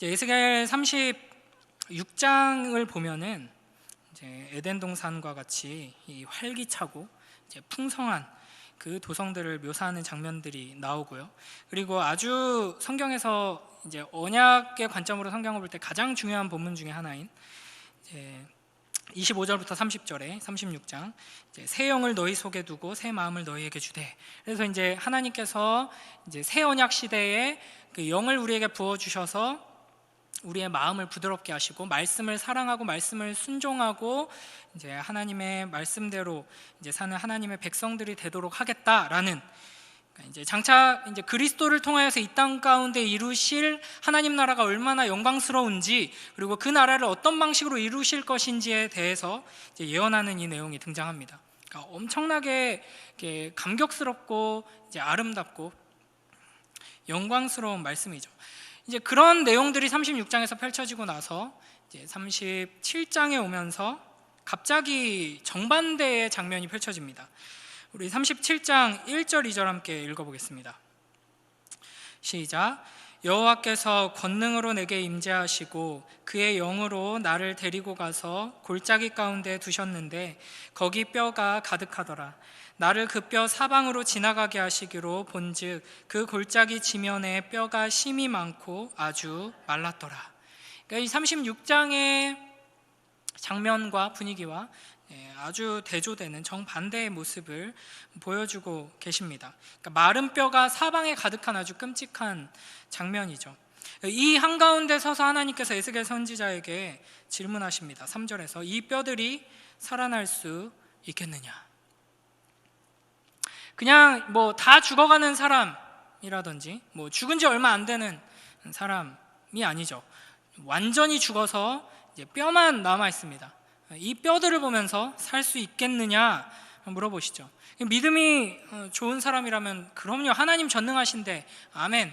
에스겔 36장을 보면은 이제 에덴 동산과 같이 이 활기차고 이제 풍성한 그 도성들을 묘사하는 장면들이 나오고요. 그리고 아주 성경에서 이제 언약의 관점으로 성경을 볼 때 가장 중요한 본문 중에 하나인 이제 25절부터 30절에 36장 새 영을 너희 속에 두고 새 마음을 너희에게 주되, 그래서 이제 하나님께서 이제 새 언약 시대에 그 영을 우리에게 부어 주셔서 우리의 마음을 부드럽게 하시고 말씀을 사랑하고 말씀을 순종하고 이제 하나님의 말씀대로 이제 사는 하나님의 백성들이 되도록 하겠다라는, 이제 장차 이제 그리스도를 통하여서 이 땅 가운데 이루실 하나님 나라가 얼마나 영광스러운지, 그리고 그 나라를 어떤 방식으로 이루실 것인지에 대해서 이제 예언하는 이 내용이 등장합니다. 그러니까 엄청나게 감격스럽고 이제 아름답고 영광스러운 말씀이죠. 이제 그런 내용들이 36장에서 펼쳐지고 나서 이제 37장에 오면서 갑자기 정반대의 장면이 펼쳐집니다. 우리 37장 1절 2절 함께 읽어보겠습니다. 시작. 여호와께서 권능으로 내게 임재하시고 그의 영으로 나를 데리고 가서 골짜기 가운데 두셨는데 거기 뼈가 가득하더라. 나를 그 뼈 사방으로 지나가게 하시기로 본즉 그 골짜기 지면에 뼈가 심이 많고 아주 말랐더라. 그러니까 이 36장의 장면과 분위기와 아주 대조되는 정반대의 모습을 보여주고 계십니다. 그러니까 마른 뼈가 사방에 가득한 아주 끔찍한 장면이죠. 이 한가운데 서서 하나님께서 에스겔 선지자에게 질문하십니다. 3절에서 이 뼈들이 살아날 수 있겠느냐? 그냥 뭐 다 죽어가는 사람이라든지 뭐 죽은 지 얼마 안 되는 사람이 아니죠. 완전히 죽어서 이제 뼈만 남아 있습니다. 이 뼈들을 보면서 살 수 있겠느냐 물어보시죠. 믿음이 좋은 사람이라면 그럼요, 하나님 전능하신데 아멘,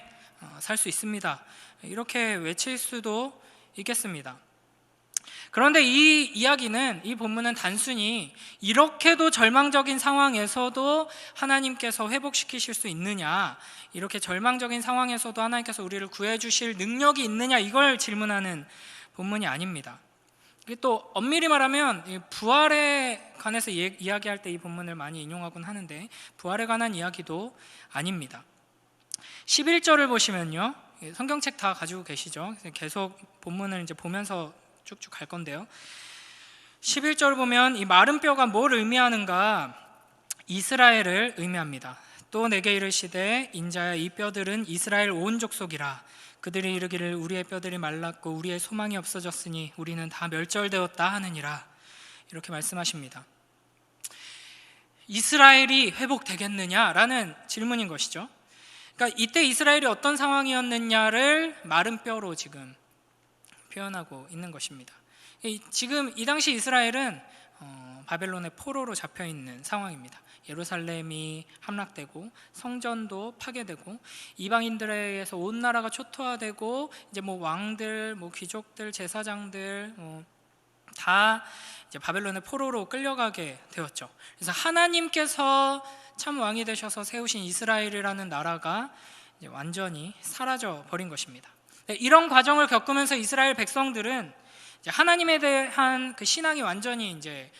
살 수 있습니다, 이렇게 외칠 수도 있겠습니다. 그런데 이 이야기는, 이 본문은 단순히 이렇게도 절망적인 상황에서도 하나님께서 회복시키실 수 있느냐, 이렇게 절망적인 상황에서도 하나님께서 우리를 구해주실 능력이 있느냐, 이걸 질문하는 본문이 아닙니다. 또 엄밀히 말하면 부활에 관해서 이야기할 때 이 본문을 많이 인용하곤 하는데 부활에 관한 이야기도 아닙니다. 11절을 보시면요, 성경책 다 가지고 계시죠? 계속 본문을 이제 보면서 쭉쭉 갈 건데요, 11절 보면 이 마른 뼈가 뭘 의미하는가? 이스라엘을 의미합니다. 또 내게 이르시되 인자야 이 뼈들은 이스라엘 온 족속이라. 그들이 이르기를 우리의 뼈들이 말랐고 우리의 소망이 없어졌으니 우리는 다 멸절되었다 하느니라. 이렇게 말씀하십니다. 이스라엘이 회복되겠느냐라는 질문인 것이죠. 그러니까 이때 이스라엘이 어떤 상황이었느냐를 마른 뼈로 지금 표현하고 있는 것입니다. 지금 이 당시 이스라엘은 바벨론의 포로로 잡혀 있는 상황입니다. 예루살렘이 함락되고 성전도 파괴되고 이방인들에 의해서 온 나라가 초토화되고 이제 뭐 왕들, 뭐 귀족들, 제사장들 다 이제 바벨론의 포로로 끌려가게 되었죠. 그래서 하나님께서 참 왕이 되셔서 세우신 이스라엘이라는 나라가 이제 완전히 사라져 버린 것입니다. 이런 과정을 겪으면서 이스라엘 백성들은 이제 하나님에 대한 그 신앙이 완전히 이제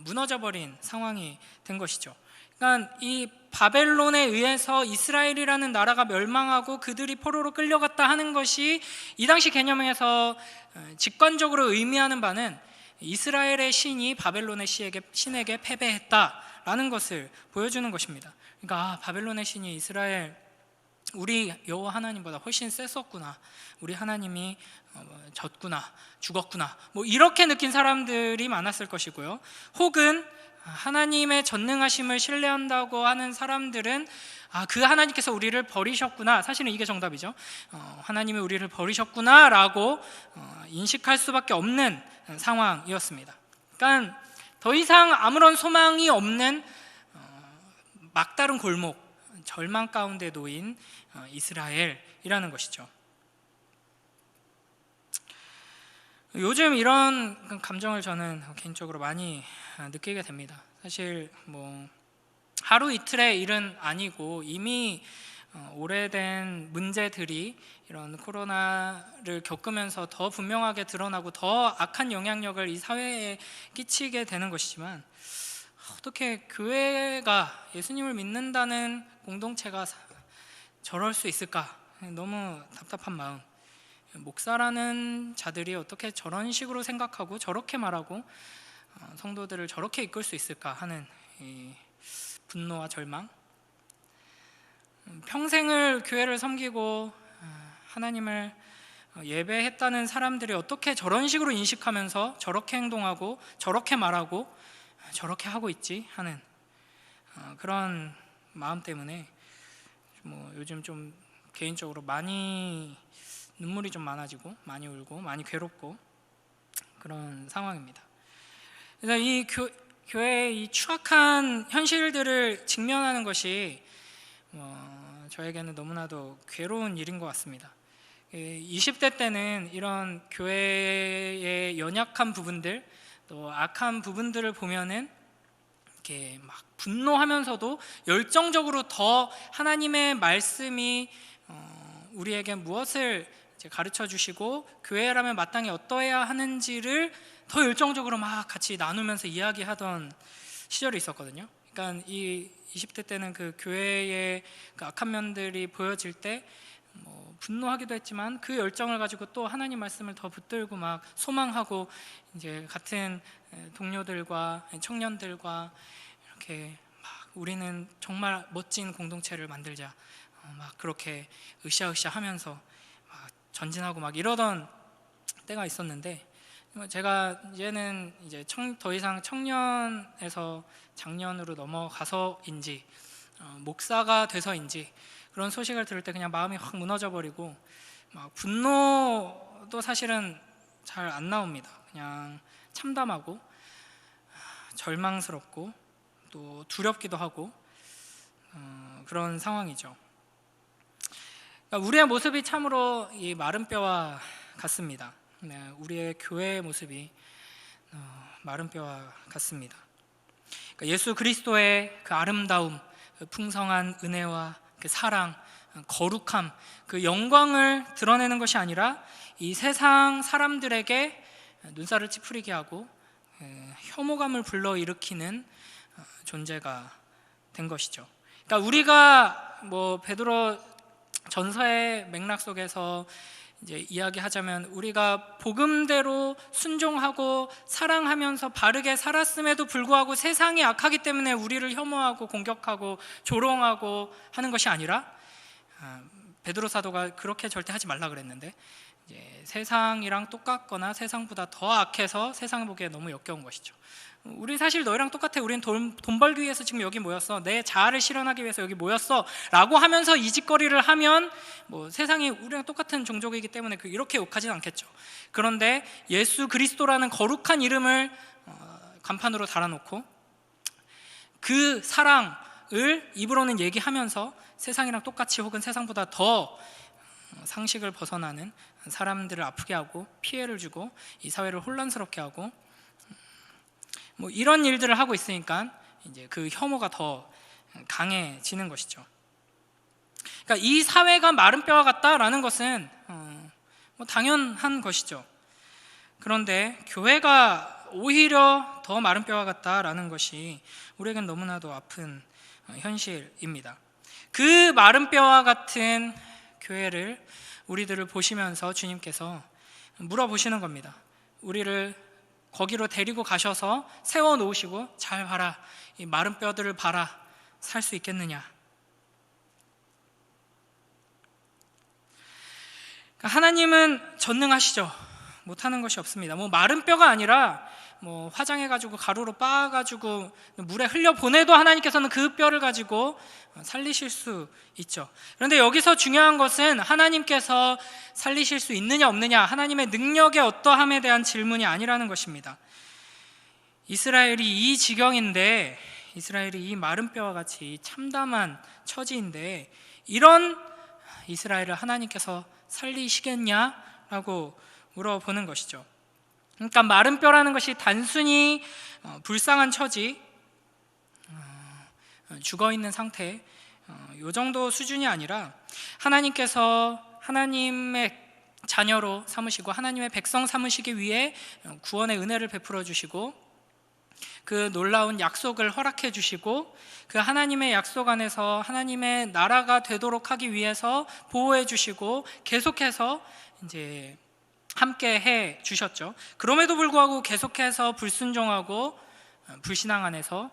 무너져 버린 상황이 된 것이죠. 그러니까 이 바벨론에 의해서 이스라엘이라는 나라가 멸망하고 그들이 포로로 끌려갔다 하는 것이 이 당시 개념에서 직관적으로 의미하는 바는 이스라엘의 신이 바벨론의 신에게 패배했다라는 것을 보여주는 것입니다. 그러니까 바벨론의 신이 이스라엘, 우리 여호와 하나님보다 훨씬 셌었구나, 우리 하나님이 졌구나, 죽었구나, 뭐 이렇게 느낀 사람들이 많았을 것이고요. 혹은 하나님의 전능하심을 신뢰한다고 하는 사람들은 그 하나님께서 우리를 버리셨구나, 사실은 이게 정답이죠. 하나님이 우리를 버리셨구나 라고 인식할 수밖에 없는 상황이었습니다. 그러니까 더 이상 아무런 소망이 없는 막다른 골목, 절망 가운데 놓인 이스라엘이라는 것이죠. 요즘 이런 감정을 저는 개인적으로 많이 느끼게 됩니다. 사실 뭐 하루 이틀의 일은 아니고 이미 오래된 문제들이 이런 코로나를 겪으면서 더 분명하게 드러나고 더 악한 영향력을 이 사회에 끼치게 되는 것이지만, 어떻게 교회가, 예수님을 믿는다는 공동체가 저럴 수 있을까? 너무 답답한 마음. 목사라는 자들이 어떻게 저런 식으로 생각하고 저렇게 말하고 성도들을 저렇게 이끌 수 있을까 하는 이 분노와 절망. 평생을 교회를 섬기고 하나님을 예배했다는 사람들이 어떻게 저런 식으로 인식하면서 저렇게 행동하고 저렇게 말하고 저렇게 하고 있지 하는 그런 마음 때문에 요즘 좀 개인적으로 많이 눈물이 좀 많아지고 많이 울고 많이 괴롭고 그런 상황입니다. 그래서 이 교회의 이 추악한 현실들을 직면하는 것이 저에게는 너무나도 괴로운 일인 것 같습니다. 20대 때는 이런 교회의 연약한 부분들, 또 악한 부분들을 보면은 이렇게 막 분노하면서도 열정적으로 더 하나님의 말씀이 우리에게 무엇을 이제 가르쳐 주시고 교회라면 마땅히 어떠해야 하는지를 더 열정적으로 막 같이 나누면서 이야기하던 시절이 있었거든요. 그러니까 이 20대 때는 그 교회의 그 악한 면들이 보여질 때 분노하기도 했지만 그 열정을 가지고 또 하나님 말씀을 더 붙들고 막 소망하고 이제 같은 동료들과 청년들과 이렇게 막 우리는 정말 멋진 공동체를 만들자 막 그렇게 으쌰으쌰 하면서 막 전진하고 막 이러던 때가 있었는데, 제가 이제는 이제 더 이상 청년에서 장년으로 넘어가서인지 목사가 돼서인지 그런 소식을 들을 때 그냥 마음이 확 무너져 버리고 막 분노도 사실은 잘 안 나옵니다. 그냥 참담하고 절망스럽고 또 두렵기도 하고 그런 상황이죠. 그러니까 우리의 모습이 참으로 이 마른 뼈와 같습니다. 우리의 교회의 모습이 마른 뼈와 같습니다. 그러니까 예수 그리스도의 그 아름다움, 그 풍성한 은혜와 그 사랑, 거룩함, 그 영광을 드러내는 것이 아니라 이 세상 사람들에게 눈살을 찌푸리게 하고 혐오감을 불러일으키는 존재가 된 것이죠. 그러니까 우리가 베드로 전서의 맥락 속에서 이제 이야기하자면 우리가 복음대로 순종하고 사랑하면서 바르게 살았음에도 불구하고 세상이 악하기 때문에 우리를 혐오하고 공격하고 조롱하고 하는 것이 아니라, 베드로 사도가 그렇게 절대 하지 말라 그랬는데 이제 세상이랑 똑같거나 세상보다 더 악해서 세상 보기에 너무 역겨운 것이죠. 우리 사실 너희랑 똑같아. 우린 돈 벌기 위해서 지금 여기 모였어. 내 자아를 실현하기 위해서 여기 모였어 라고 하면서 이 짓거리를 하면 세상이 우리랑 똑같은 종족이기 때문에 이렇게 욕하진 않겠죠. 그런데 예수 그리스도라는 거룩한 이름을 간판으로 달아놓고 그 사랑을 입으로는 얘기하면서 세상이랑 똑같이 혹은 세상보다 더 상식을 벗어나는 사람들을 아프게 하고 피해를 주고 이 사회를 혼란스럽게 하고 이런 일들을 하고 있으니까 이제 그 혐오가 더 강해지는 것이죠. 그러니까 이 사회가 마른 뼈와 같다라는 것은 당연한 것이죠. 그런데 교회가 오히려 더 마른 뼈와 같다라는 것이 우리에겐 너무나도 아픈 현실입니다. 그 마른 뼈와 같은 교회를 우리들을 보시면서 주님께서 물어보시는 겁니다. 우리를 거기로 데리고 가셔서 세워놓으시고 잘 봐라, 이 마른 뼈들을 봐라, 살 수 있겠느냐. 하나님은 전능하시죠. 못하는 것이 없습니다. 마른 뼈가 아니라 화장해가지고 가루로 빻아가지고 물에 흘려 보내도 하나님께서는 그 뼈를 가지고 살리실 수 있죠. 그런데 여기서 중요한 것은 하나님께서 살리실 수 있느냐 없느냐, 하나님의 능력의 어떠함에 대한 질문이 아니라는 것입니다. 이스라엘이 이 지경인데, 이스라엘이 이 마른 뼈와 같이 참담한 처지인데 이런 이스라엘을 하나님께서 살리시겠냐라고 물어보는 것이죠. 그러니까 마른 뼈라는 것이 단순히 불쌍한 처지, 죽어있는 상태, 이 정도 수준이 아니라 하나님께서 하나님의 자녀로 삼으시고 하나님의 백성 삼으시기 위해 구원의 은혜를 베풀어 주시고 그 놀라운 약속을 허락해 주시고 그 하나님의 약속 안에서 하나님의 나라가 되도록 하기 위해서 보호해 주시고 계속해서 이제 함께 해 주셨죠. 그럼에도 불구하고 계속해서 불순종하고 불신앙 안에서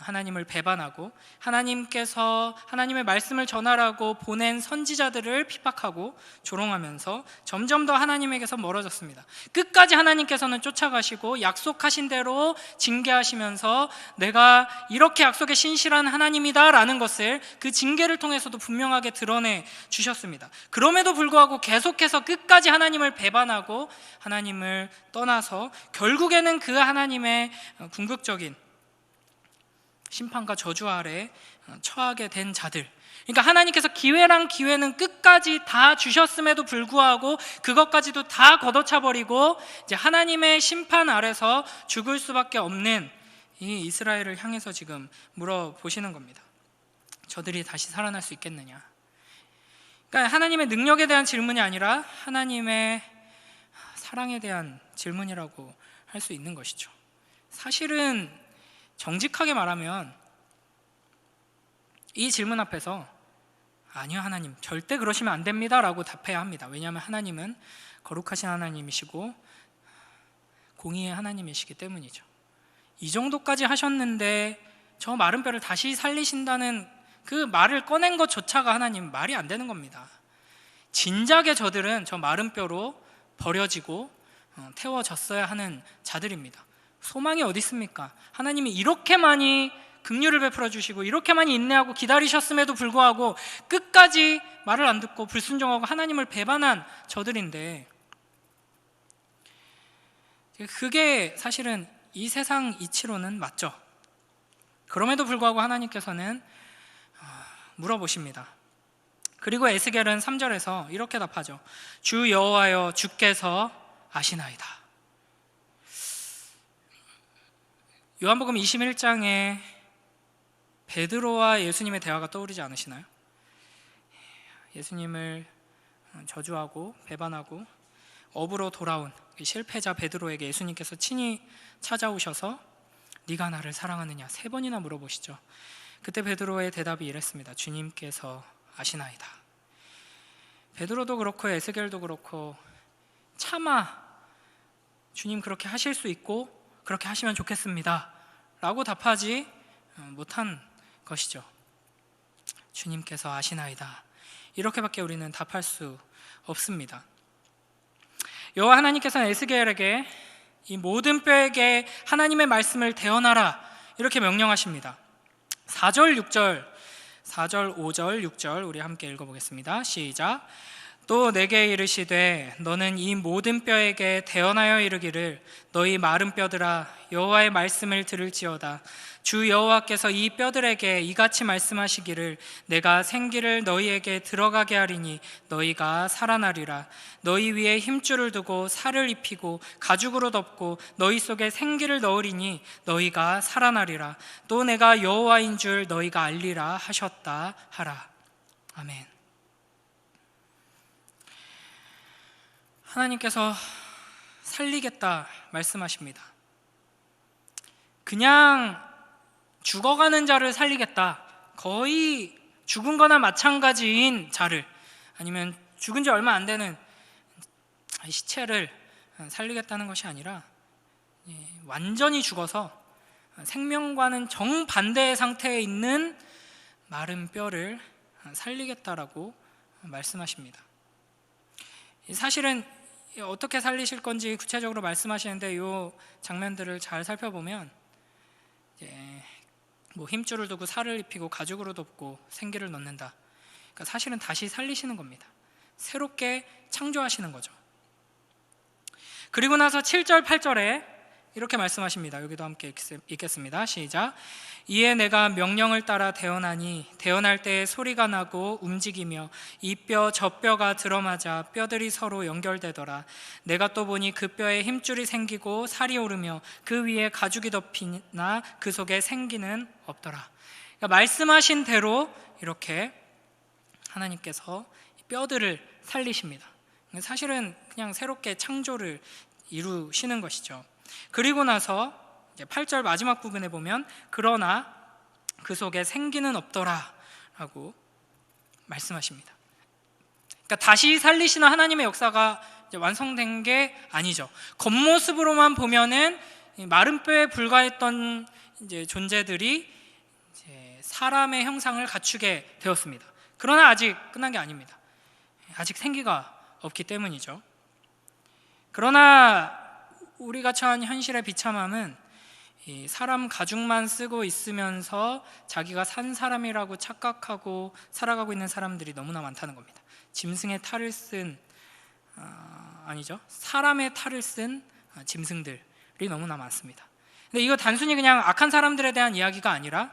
하나님을 배반하고 하나님께서 하나님의 말씀을 전하라고 보낸 선지자들을 핍박하고 조롱하면서 점점 더 하나님에게서 멀어졌습니다. 끝까지 하나님께서는 쫓아가시고 약속하신 대로 징계하시면서 내가 이렇게 약속에 신실한 하나님이다 라는 것을 그 징계를 통해서도 분명하게 드러내 주셨습니다. 그럼에도 불구하고 계속해서 끝까지 하나님을 배반하고 하나님을 떠나서 결국에는 그 하나님의 궁극적인 심판과 저주 아래 처하게 된 자들, 그러니까 하나님께서 기회랑 기회는 끝까지 다 주셨음에도 불구하고 그것까지도 다 걷어차버리고 이제 하나님의 심판 아래서 죽을 수밖에 없는 이 이스라엘을 향해서 지금 물어보시는 겁니다. 저들이 다시 살아날 수 있겠느냐. 그러니까 하나님의 능력에 대한 질문이 아니라 하나님의 사랑에 대한 질문이라고 할 수 있는 것이죠. 사실은 정직하게 말하면 이 질문 앞에서 아니요 하나님 절대 그러시면 안 됩니다 라고 답해야 합니다. 왜냐하면 하나님은 거룩하신 하나님이시고 공의의 하나님이시기 때문이죠. 이 정도까지 하셨는데 저 마른 뼈를 다시 살리신다는 그 말을 꺼낸 것조차가 하나님 말이 안 되는 겁니다. 진작에 저들은 저 마른 뼈로 버려지고 태워졌어야 하는 자들입니다. 소망이 어디 있습니까? 하나님이 이렇게 많이 긍휼을 베풀어 주시고 이렇게 많이 인내하고 기다리셨음에도 불구하고 끝까지 말을 안 듣고 불순종하고 하나님을 배반한 저들인데, 그게 사실은 이 세상 이치로는 맞죠. 그럼에도 불구하고 하나님께서는 물어보십니다. 그리고 에스겔은 3절에서 이렇게 답하죠. 주 여호와여 주께서 아시나이다. 요한복음 21장에 베드로와 예수님의 대화가 떠오르지 않으시나요? 예수님을 저주하고 배반하고 업으로 돌아온 실패자 베드로에게 예수님께서 친히 찾아오셔서 네가 나를 사랑하느냐 3번이나 물어보시죠. 그때 베드로의 대답이 이랬습니다. 주님께서 아시나이다. 베드로도 그렇고 에스겔도 그렇고 차마 주님 그렇게 하실 수 있고 그렇게 하시면 좋겠습니다 라고 답하지 못한 것이죠. 주님께서 아시나이다, 이렇게밖에 우리는 답할 수 없습니다. 여호와 하나님께서는 에스겔에게 이 모든 뼈에게 하나님의 말씀을 대언하라 이렇게 명령하십니다. 4절, 6절, 4절, 5절, 6절 우리 함께 읽어보겠습니다. 시작. 또 내게 이르시되 너는 이 모든 뼈에게 대언하여 이르기를 너희 마른 뼈들아 여호와의 말씀을 들을지어다. 주 여호와께서 이 뼈들에게 이같이 말씀하시기를 내가 생기를 너희에게 들어가게 하리니 너희가 살아나리라. 너희 위에 힘줄을 두고 살을 입히고 가죽으로 덮고 너희 속에 생기를 넣으리니 너희가 살아나리라. 또 내가 여호와인 줄 너희가 알리라 하셨다 하라. 아멘. 하나님께서 살리겠다 말씀하십니다. 그냥 죽어가는 자를 살리겠다, 거의 죽은 거나 마찬가지인 자를, 아니면 죽은 지 얼마 안 되는 시체를 살리겠다는 것이 아니라 완전히 죽어서 생명과는 정반대의 상태에 있는 마른 뼈를 살리겠다라고 말씀하십니다. 사실은 어떻게 살리실 건지 구체적으로 말씀하시는데 이 장면들을 잘 살펴보면 뭐 힘줄을 두고 살을 입히고 가죽으로 덮고 생기를 넣는다. 그러니까 사실은 다시 살리시는 겁니다. 새롭게 창조하시는 거죠. 그리고 나서 7절, 8절에 이렇게 말씀하십니다. 여기도 함께 읽겠습니다. 시작. 이에 내가 명령을 따라 대언하니 대언할 때에 소리가 나고 움직이며 이 뼈 저 뼈가 들어맞아 뼈들이 서로 연결되더라. 내가 또 보니 그 뼈에 힘줄이 생기고 살이 오르며 그 위에 가죽이 덮이나 그 속에 생기는 없더라. 그러니까 말씀하신 대로 이렇게 하나님께서 뼈들을 살리십니다. 사실은 그냥 새롭게 창조를 이루시는 것이죠. 그리고 나서 이제 8절 마지막 부분에 보면 그러나 그 속에 생기는 없더라 라고 말씀하십니다. 그러니까 다시 살리시는 하나님의 역사가 이제 완성된 게 아니죠. 겉모습으로만 보면은 마른 뼈에 불과했던 이제 존재들이 이제 사람의 형상을 갖추게 되었습니다. 그러나 아직 끝난 게 아닙니다. 아직 생기가 없기 때문이죠. 그러나 우리가 처한 현실의 비참함은 이 사람 가죽만 쓰고 있으면서 자기가 산 사람이라고 착각하고 살아가고 있는 사람들이 너무나 많다는 겁니다. 짐승의 탈을 쓴 사람의 탈을 쓴 짐승들이 너무나 많습니다. 근데 이거 단순히 그냥 악한 사람들에 대한 이야기가 아니라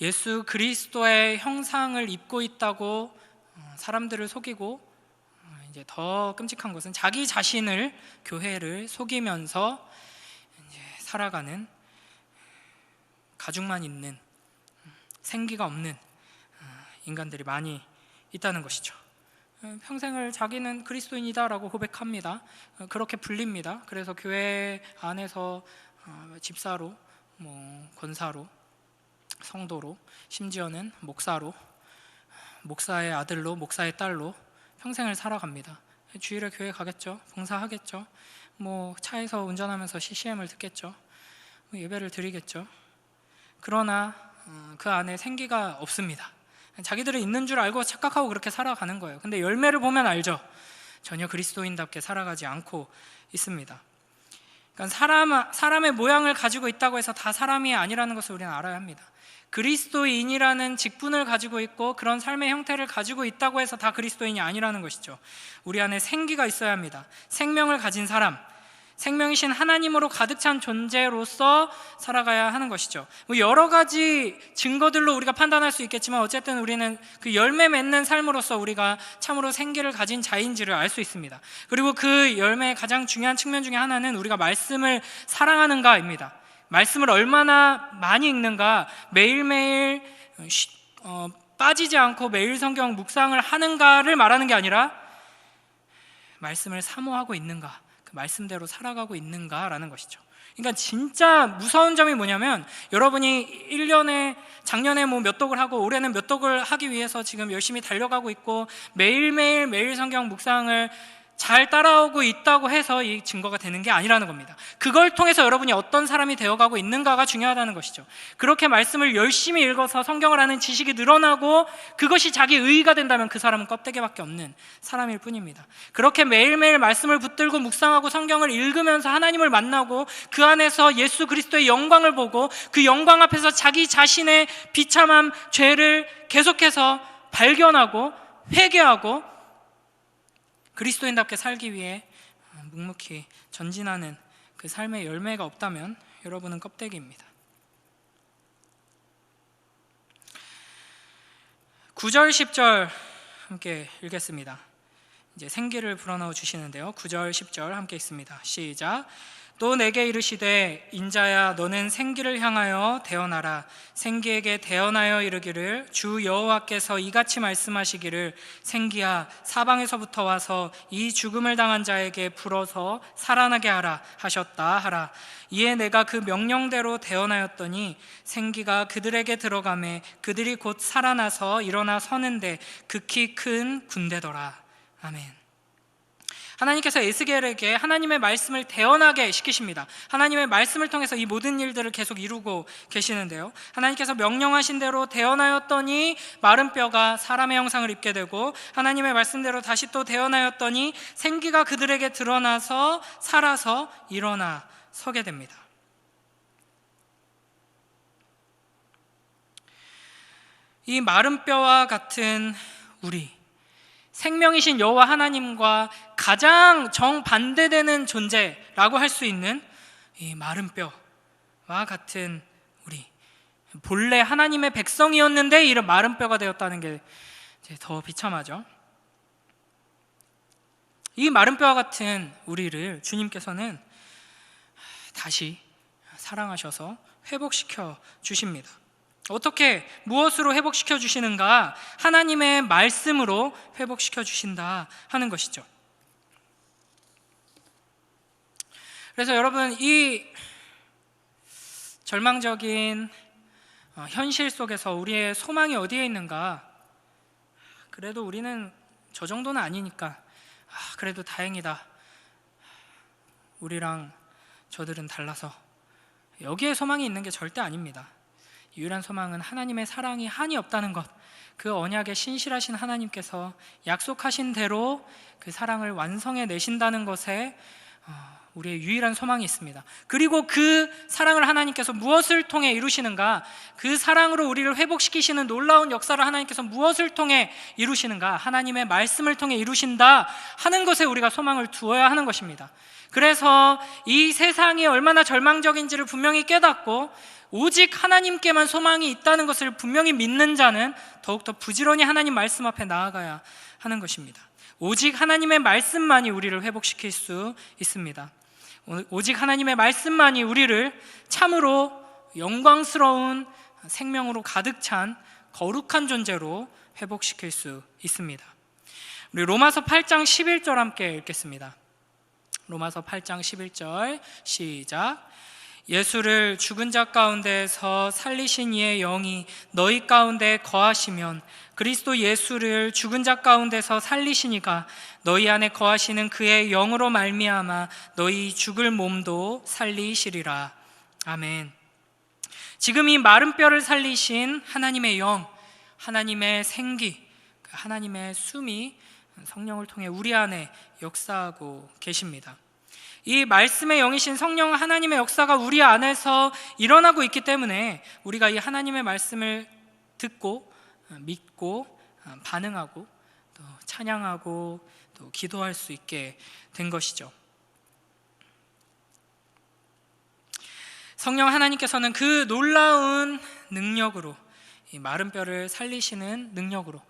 예수 그리스도의 형상을 입고 있다고 사람들을 속이고, 이제 더 끔찍한 것은 자기 자신을, 교회를 속이면서 이제 살아가는 가죽만 있는 생기가 없는 인간들이 많이 있다는 것이죠. 평생을 자기는 그리스도인이다라고 고백합니다. 그렇게 불립니다. 그래서 교회 안에서 집사로, 권사로, 성도로, 심지어는 목사로, 목사의 아들로, 목사의 딸로 평생을 살아갑니다. 주일에 교회 가겠죠. 봉사하겠죠. 차에서 운전하면서 CCM을 듣겠죠. 예배를 드리겠죠. 그러나 그 안에 생기가 없습니다. 자기들은 있는 줄 알고 착각하고 그렇게 살아가는 거예요. 근데 열매를 보면 알죠. 전혀 그리스도인답게 살아가지 않고 있습니다. 그러니까 사람의 모양을 가지고 있다고 해서 다 사람이 아니라는 것을 우리는 알아야 합니다. 그리스도인이라는 직분을 가지고 있고 그런 삶의 형태를 가지고 있다고 해서 다 그리스도인이 아니라는 것이죠. 우리 안에 생기가 있어야 합니다. 생명을 가진 사람, 생명이신 하나님으로 가득 찬 존재로서 살아가야 하는 것이죠. 여러 가지 증거들로 우리가 판단할 수 있겠지만 어쨌든 우리는 그 열매 맺는 삶으로서 우리가 참으로 생기를 가진 자인지를 알 수 있습니다. 그리고 그 열매의 가장 중요한 측면 중에 하나는 우리가 말씀을 사랑하는가입니다. 말씀을 얼마나 많이 읽는가, 매일매일 빠지지 않고 매일 성경 묵상을 하는가를 말하는 게 아니라 말씀을 사모하고 있는가, 그 말씀대로 살아가고 있는가라는 것이죠. 그러니까 진짜 무서운 점이 뭐냐면, 여러분이 1년에 작년에 몇 독을 하고 올해는 몇 독을 하기 위해서 지금 열심히 달려가고 있고 매일 성경 묵상을 잘 따라오고 있다고 해서 이 증거가 되는 게 아니라는 겁니다. 그걸 통해서 여러분이 어떤 사람이 되어가고 있는가가 중요하다는 것이죠. 그렇게 말씀을 열심히 읽어서 성경을 아는 지식이 늘어나고 그것이 자기 의의가 된다면 그 사람은 껍데기밖에 없는 사람일 뿐입니다. 그렇게 매일매일 말씀을 붙들고 묵상하고 성경을 읽으면서 하나님을 만나고 그 안에서 예수 그리스도의 영광을 보고 그 영광 앞에서 자기 자신의 비참함, 죄를 계속해서 발견하고 회개하고 그리스도인답게 살기 위해 묵묵히 전진하는 그 삶의 열매가 없다면 여러분은 껍데기입니다. 9절 10절 함께 읽겠습니다. 이제 생기를 불어넣어 주시는데요. 9절 10절 함께 읽습니다. 시작. 또 내게 이르시되 인자야 너는 생기를 향하여 대언하라. 생기에게 대언하여 이르기를 주 여호와께서 이같이 말씀하시기를 생기야 사방에서부터 와서 이 죽음을 당한 자에게 불어서 살아나게 하라 하셨다 하라. 이에 내가 그 명령대로 대언하였더니 생기가 그들에게 들어가매 그들이 곧 살아나서 일어나 서는데 극히 큰 군대더라. 아멘. 하나님께서 에스겔에게 하나님의 말씀을 대언하게 시키십니다. 하나님의 말씀을 통해서 이 모든 일들을 계속 이루고 계시는데요, 하나님께서 명령하신 대로 대언하였더니 마른 뼈가 사람의 형상을 입게 되고 하나님의 말씀대로 다시 또 대언하였더니 생기가 그들에게 드러나서 살아서 일어나 서게 됩니다. 이 마른 뼈와 같은 우리, 생명이신 여호와 하나님과 가장 정반대되는 존재라고 할 수 있는 이 마른 뼈와 같은 우리, 본래 하나님의 백성이었는데 이런 마른 뼈가 되었다는 게 더 비참하죠. 이 마른 뼈와 같은 우리를 주님께서는 다시 사랑하셔서 회복시켜 주십니다. 어떻게 무엇으로 회복시켜 주시는가? 하나님의 말씀으로 회복시켜 주신다 하는 것이죠. 그래서 여러분, 이 절망적인 현실 속에서 우리의 소망이 어디에 있는가? 그래도 우리는 저 정도는 아니니까 그래도 다행이다, 우리랑 저들은 달라서, 여기에 소망이 있는 게 절대 아닙니다. 유일한 소망은 하나님의 사랑이 한이 없다는 것, 그 언약에 신실하신 하나님께서 약속하신 대로 그 사랑을 완성해 내신다는 것에 우리의 유일한 소망이 있습니다. 그리고 그 사랑을 하나님께서 무엇을 통해 이루시는가? 그 사랑으로 우리를 회복시키시는 놀라운 역사를 하나님께서 무엇을 통해 이루시는가? 하나님의 말씀을 통해 이루신다 하는 것에 우리가 소망을 두어야 하는 것입니다. 그래서 이 세상이 얼마나 절망적인지를 분명히 깨닫고 오직 하나님께만 소망이 있다는 것을 분명히 믿는 자는 더욱더 부지런히 하나님 말씀 앞에 나아가야 하는 것입니다. 오직 하나님의 말씀만이 우리를 회복시킬 수 있습니다. 오직 하나님의 말씀만이 우리를 참으로 영광스러운 생명으로 가득 찬 거룩한 존재로 회복시킬 수 있습니다. 우리 로마서 8장 11절 함께 읽겠습니다. 로마서 8장 11절 시작. 예수를 죽은 자 가운데서 살리신 이의 영이 너희 가운데 거하시면 그리스도 예수를 죽은 자 가운데서 살리신 이가 너희 안에 거하시는 그의 영으로 말미암아 너희 죽을 몸도 살리시리라. 아멘. 지금 이 마른 뼈를 살리신 하나님의 영, 하나님의 생기, 하나님의 숨이 성령을 통해 우리 안에 역사하고 계십니다. 이 말씀의 영이신 성령 하나님의 역사가 우리 안에서 일어나고 있기 때문에 우리가 이 하나님의 말씀을 듣고 믿고 반응하고 또 찬양하고 또 기도할 수 있게 된 것이죠. 성령 하나님께서는 그 놀라운 능력으로, 이 마른 뼈를 살리시는 능력으로,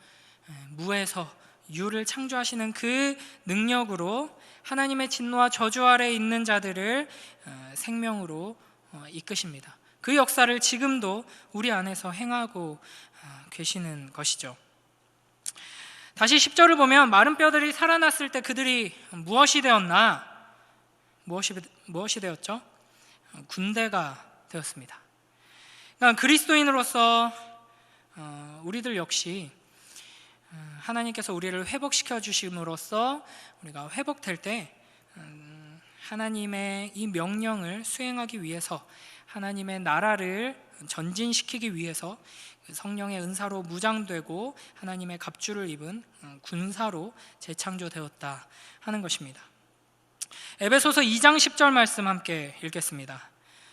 무에서 유를 창조하시는 그 능력으로 하나님의 진노와 저주 아래 있는 자들을 생명으로 이끄십니다. 그 역사를 지금도 우리 안에서 행하고 계시는 것이죠. 다시 10절을 보면 마른 뼈들이 살아났을 때 그들이 무엇이 되었나? 무엇이 되었죠? 군대가 되었습니다. 그러니까 그리스도인으로서 우리들 역시 하나님께서 우리를 회복시켜 주심으로써 우리가 회복될 때 하나님의 이 명령을 수행하기 위해서, 하나님의 나라를 전진시키기 위해서 성령의 은사로 무장되고 하나님의 갑주를 입은 군사로 재창조되었다 하는 것입니다. 에베소서 2장 10절 말씀 함께 읽겠습니다.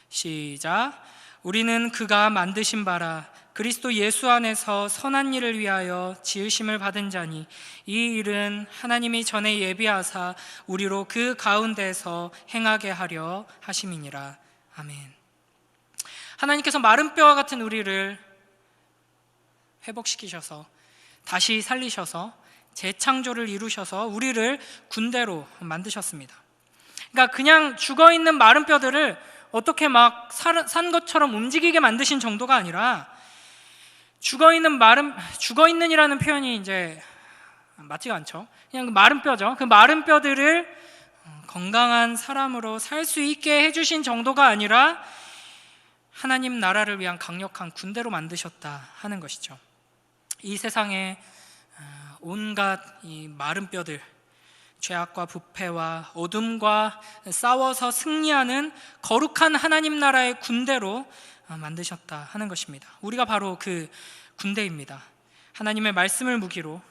시작. 우리는 그가 만드신 바라 그리스도 예수 안에서 선한 일을 위하여 지으심을 받은 자니 이 일은 하나님이 전에 예비하사 우리로 그 가운데서 행하게 하려 하심이니라. 아멘. 하나님께서 마른 뼈와 같은 우리를 회복시키셔서 다시 살리셔서 재창조를 이루셔서 우리를 군대로 만드셨습니다. 그러니까 그냥 죽어있는 마른 뼈들을 어떻게 막 산 것처럼 움직이게 만드신 정도가 아니라, 죽어있는이라는 표현이 이제 맞지가 않죠. 그냥 그 마른 뼈죠. 그 마른 뼈들을 건강한 사람으로 살 수 있게 해주신 정도가 아니라 하나님 나라를 위한 강력한 군대로 만드셨다 하는 것이죠. 이 세상에 온갖 이 마른 뼈들, 죄악과 부패와 어둠과 싸워서 승리하는 거룩한 하나님 나라의 군대로 만드셨다 하는 것입니다. 우리가 바로 그 군대입니다. 하나님의 말씀을 무기로,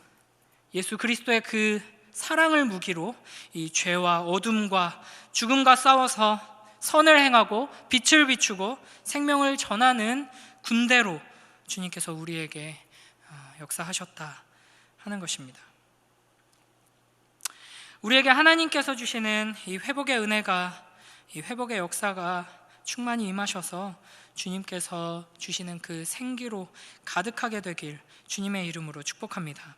예수 그리스도의 그 사랑을 무기로 이 죄와 어둠과 죽음과 싸워서 선을 행하고 빛을 비추고 생명을 전하는 군대로 주님께서 우리에게 역사하셨다 하는 것입니다. 우리에게 하나님께서 주시는 이 회복의 은혜가, 이 회복의 역사가 충만히 임하셔서 주님께서 주시는 그 생기로 가득하게 되길 주님의 이름으로 축복합니다.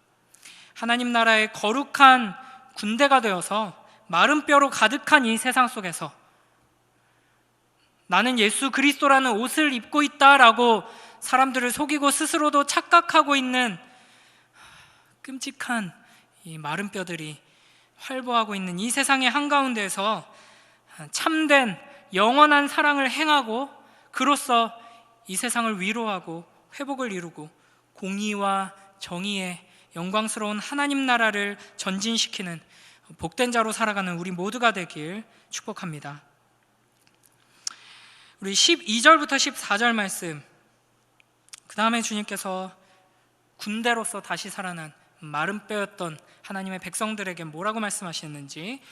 하나님 나라의 거룩한 군대가 되어서 마른 뼈로 가득한 이 세상 속에서 나는 예수 그리스도라는 옷을 입고 있다라고 사람들을 속이고 스스로도 착각하고 있는 끔찍한 이 마른 뼈들이 활보하고 있는 이 세상의 한가운데에서 참된 영원한 사랑을 행하고 그로써 이 세상을 위로하고 회복을 이루고 공의와 정의의 영광스러운 하나님 나라를 전진시키는 복된 자로 살아가는 우리 모두가 되길 축복합니다. 우리 12절부터 14절 말씀, 그 다음에 주님께서 군대로서 다시 살아난 마른 뼈였던 하나님의 백성들에게 뭐라고 말씀하시는지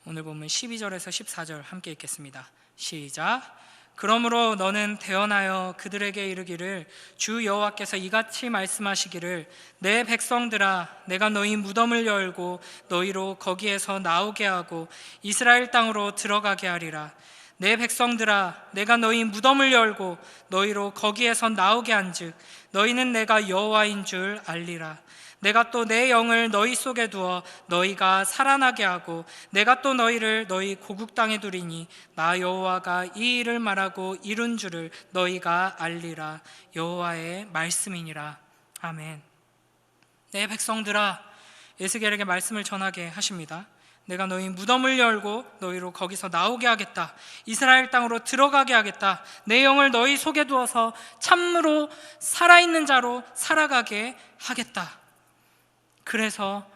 오늘 보면 12절에서 14절 함께 읽겠습니다. 시작. 그러므로 너는 대언하여 그들에게 이르기를 주 여호와께서 이같이 말씀하시기를 내 백성들아 내가 너희 무덤을 열고 너희로 거기에서 나오게 하고 이스라엘 땅으로 들어가게 하리라. 내 백성들아 내가 너희 무덤을 열고 너희로 거기에서 나오게 한즉 너희는 내가 여호와인 줄 알리라. 내가 또 내 영을 너희 속에 두어 너희가 살아나게 하고 내가 또 너희를 너희 고국 땅에 두리니 나 여호와가 이 일을 말하고 이룬 줄을 너희가 알리라. 여호와의 말씀이니라. 아멘. 내 백성들아, 에스겔에게 말씀을 전하게 하십니다. 내가 너희 무덤을 열고 너희로 거기서 나오게 하겠다. 이스라엘 땅으로 들어가게 하겠다. 내 영을 너희 속에 두어서 참으로 살아있는 자로 살아가게 하겠다. 그래서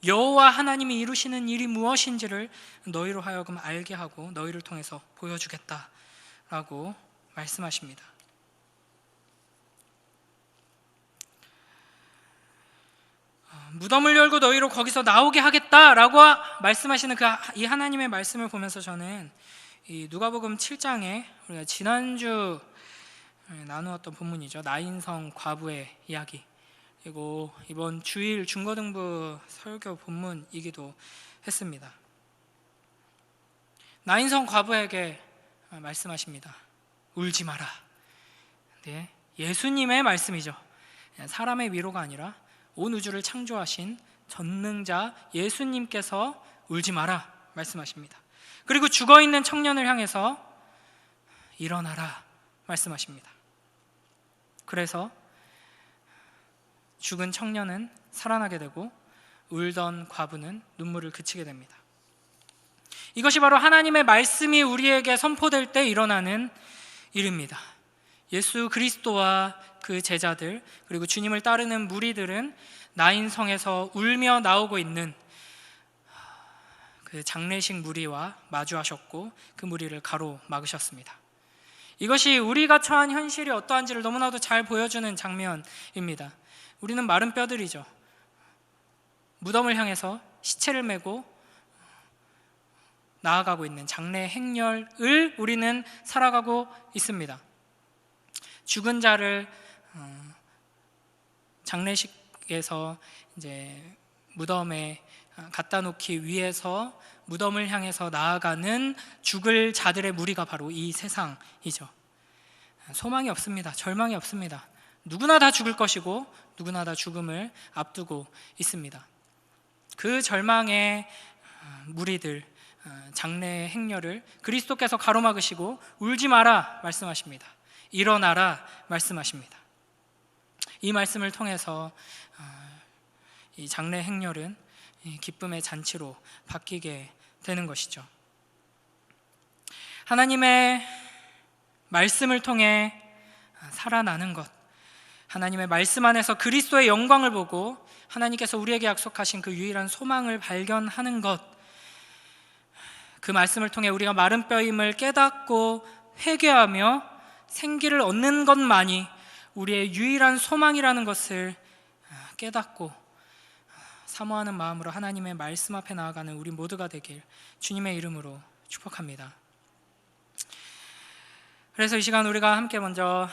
여호와 하나님이 이루시는 일이 무엇인지를 너희로 하여금 알게 하고 너희를 통해서 보여주겠다라고 말씀하십니다. 무덤을 열고 너희로 거기서 나오게 하겠다라고 말씀하시는 이 하나님의 말씀을 보면서 저는 이 누가복음 7장에 우리가 지난주 나누었던 본문이죠. 나인성 과부의 이야기, 그리고 이번 주일 중고등부 설교 본문이기도 했습니다. 나인성 과부에게 말씀하십니다. 울지 마라. 네, 예수님의 말씀이죠. 사람의 위로가 아니라 온 우주를 창조하신 전능자 예수님께서 울지 마라 말씀하십니다. 그리고 죽어있는 청년을 향해서 일어나라 말씀하십니다. 그래서 죽은 청년은 살아나게 되고 울던 과부는 눈물을 그치게 됩니다. 이것이 바로 하나님의 말씀이 우리에게 선포될 때 일어나는 일입니다. 예수 그리스도와 그 제자들 그리고 주님을 따르는 무리들은 나인성에서 울며 나오고 있는 그 장례식 무리와 마주하셨고 그 무리를 가로막으셨습니다. 이것이 우리가 처한 현실이 어떠한지를 너무나도 잘 보여주는 장면입니다. 우리는 마른 뼈들이죠. 무덤을 향해서 시체를 메고 나아가고 있는 장례 행렬을 우리는 살아가고 있습니다. 죽은 자를 장례식에서 이제 무덤에 갖다 놓기 위해서 무덤을 향해서 나아가는 죽을 자들의 무리가 바로 이 세상이죠. 소망이 없습니다. 절망이 없습니다. 누구나 다 죽을 것이고 누구나 다 죽음을 앞두고 있습니다. 그 절망의 무리들, 장례 행렬을 그리스도께서 가로막으시고 울지 마라 말씀하십니다. 일어나라 말씀하십니다. 이 말씀을 통해서 이 장례 행렬은 기쁨의 잔치로 바뀌게 되는 것이죠. 하나님의 말씀을 통해 살아나는 것, 하나님의 말씀 안에서 그리스도의 영광을 보고 하나님께서 우리에게 약속하신 그 유일한 소망을 발견하는 것, 그 말씀을 통해 우리가 마른 뼈임을 깨닫고 회개하며 생기를 얻는 것만이 우리의 유일한 소망이라는 것을 깨닫고 사모하는 마음으로 하나님의 말씀 앞에 나아가는 우리 모두가 되길 주님의 이름으로 축복합니다. 그래서 이 시간 우리가 함께 먼저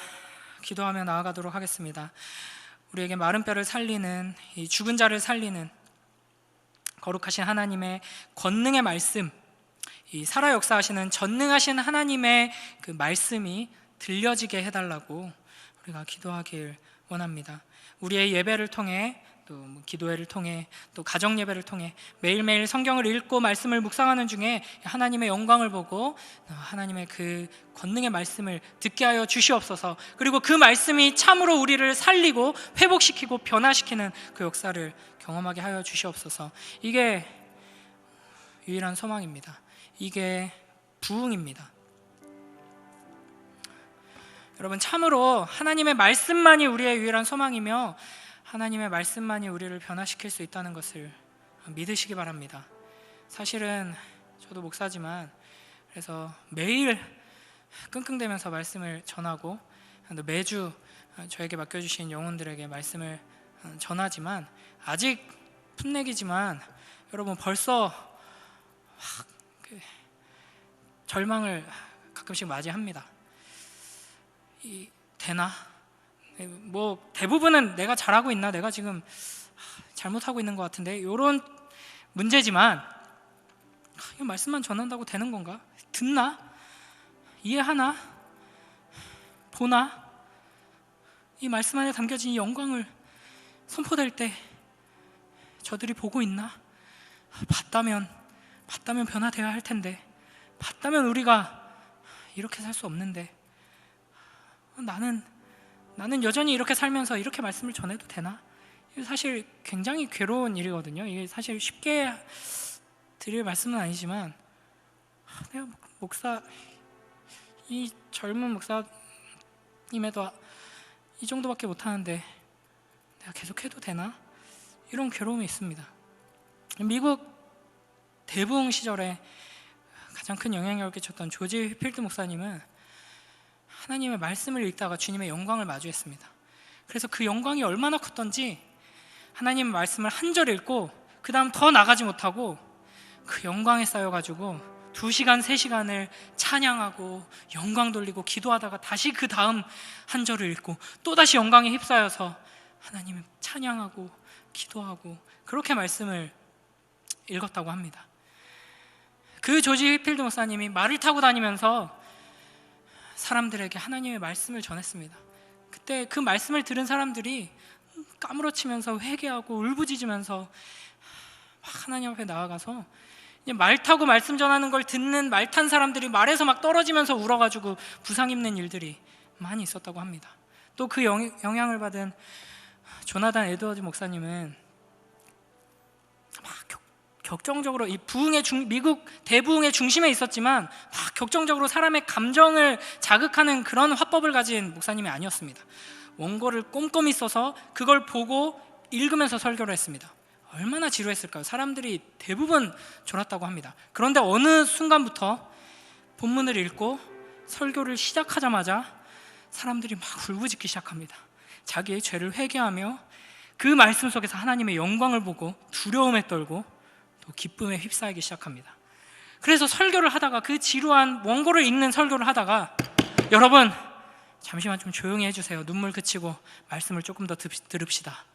기도하며 나아가도록 하겠습니다. 우리에게 마른 뼈를 살리는, 이 죽은 자를 살리는 거룩하신 하나님의 권능의 말씀, 이 살아 역사하시는 전능하신 하나님의 그 말씀이 들려지게 해달라고 우리가 기도하길 원합니다. 우리의 예배를 통해 또 뭐 기도회를 통해 또 가정 예배를 통해 매일매일 성경을 읽고 말씀을 묵상하는 중에 하나님의 영광을 보고 하나님의 그 권능의 말씀을 듣게 하여 주시옵소서. 그리고 그 말씀이 참으로 우리를 살리고 회복시키고 변화시키는 그 역사를 경험하게 하여 주시옵소서. 이게 유일한 소망입니다. 이게 부흥입니다. 여러분, 참으로 하나님의 말씀만이 우리의 유일한 소망이며 하나님의 말씀만이 우리를 변화시킬 수 있다는 것을 믿으시기 바랍니다. 사실은 저도 목사지만 그래서 매일 끙끙대면서 말씀을 전하고 매주 저에게 맡겨주신 영혼들에게 말씀을 전하지만 아직 풋내기지만 여러분 벌써 절망을 가끔씩 맞이합니다. 되나? 뭐 대부분은 내가 잘하고 있나? 내가 지금 잘못하고 있는 것 같은데 이런 문제지만 이 말씀만 전한다고 되는 건가? 듣나? 이해하나? 보나? 이 말씀 안에 담겨진 이 영광을 선포될 때 저들이 보고 있나? 봤다면 변화되어야 할 텐데, 봤다면 우리가 이렇게 살 수 없는데 나는 여전히 이렇게 살면서 이렇게 말씀을 전해도 되나? 사실 굉장히 괴로운 일이거든요. 이게 사실 쉽게 드릴 말씀은 아니지만 내가 목사, 이 젊은 목사님에도 이 정도밖에 못하는데 내가 계속 해도 되나? 이런 괴로움이 있습니다. 미국 대부흥 시절에 가장 큰 영향력을 끼쳤던 조지 휘필드 목사님은 하나님의 말씀을 읽다가 주님의 영광을 마주했습니다. 그래서 그 영광이 얼마나 컸던지 하나님의 말씀을 한 절 읽고 그 다음 더 나가지 못하고 그 영광에 쌓여가지고 2시간, 3시간을 찬양하고 영광 돌리고 기도하다가 다시 그 다음 한 절을 읽고 또다시 영광에 휩싸여서 하나님을 찬양하고 기도하고 그렇게 말씀을 읽었다고 합니다. 그 조지 휘필드 목사님이 말을 타고 다니면서 사람들에게 하나님의 말씀을 전했습니다. 그때 그 말씀을 들은 사람들이 까무러치면서 회개하고 울부짖으면서 막 하나님 앞에 나아가서 말 타고 말씀 전하는 걸 듣는 말 탄 사람들이 말에서 막 떨어지면서 울어가지고 부상 입는 일들이 많이 있었다고 합니다. 또 그 영향을 받은 조나단 에드워즈 목사님은 막 격정적으로 이 미국 대부흥의 중심에 있었지만 막 격정적으로 사람의 감정을 자극하는 그런 화법을 가진 목사님이 아니었습니다. 원고를 꼼꼼히 써서 그걸 보고 읽으면서 설교를 했습니다. 얼마나 지루했을까요? 사람들이 대부분 졸았다고 합니다. 그런데 어느 순간부터 본문을 읽고 설교를 시작하자마자 사람들이 막 울부짖기 시작합니다. 자기의 죄를 회개하며 그 말씀 속에서 하나님의 영광을 보고 두려움에 떨고 또 기쁨에 휩싸이기 시작합니다. 그래서 설교를 하다가 그 지루한 원고를 읽는 설교를 하다가 여러분 잠시만 좀 조용히 해주세요. 눈물 그치고 말씀을 조금 더 들읍시다.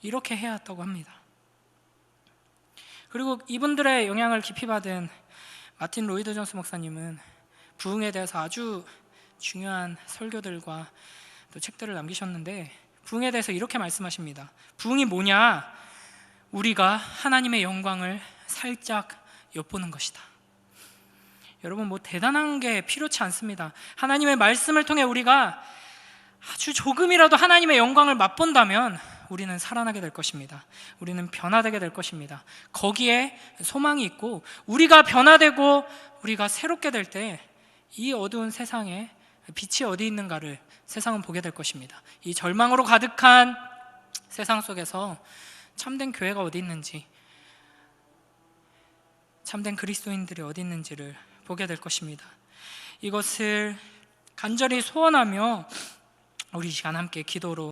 이렇게 해야 했다고 합니다. 그리고 이분들의 영향을 깊이 받은 마틴 로이드 존스 목사님은 부흥에 대해서 아주 중요한 설교들과 또 책들을 남기셨는데 부흥에 대해서 이렇게 말씀하십니다. 부흥이 뭐냐? 우리가 하나님의 영광을 살짝 엿보는 것이다. 여러분 뭐 대단한 게 필요치 않습니다. 하나님의 말씀을 통해 우리가 아주 조금이라도 하나님의 영광을 맛본다면 우리는 살아나게 될 것입니다. 우리는 변화되게 될 것입니다. 거기에 소망이 있고 우리가 변화되고 우리가 새롭게 될 때 이 어두운 세상에 빛이 어디 있는가를 세상은 보게 될 것입니다. 이 절망으로 가득한 세상 속에서 참된 교회가 어디 있는지, 참된 그리스도인들이 어디 있는지를 보게 될 것입니다. 이것을 간절히 소원하며 우리 시간 함께 기도로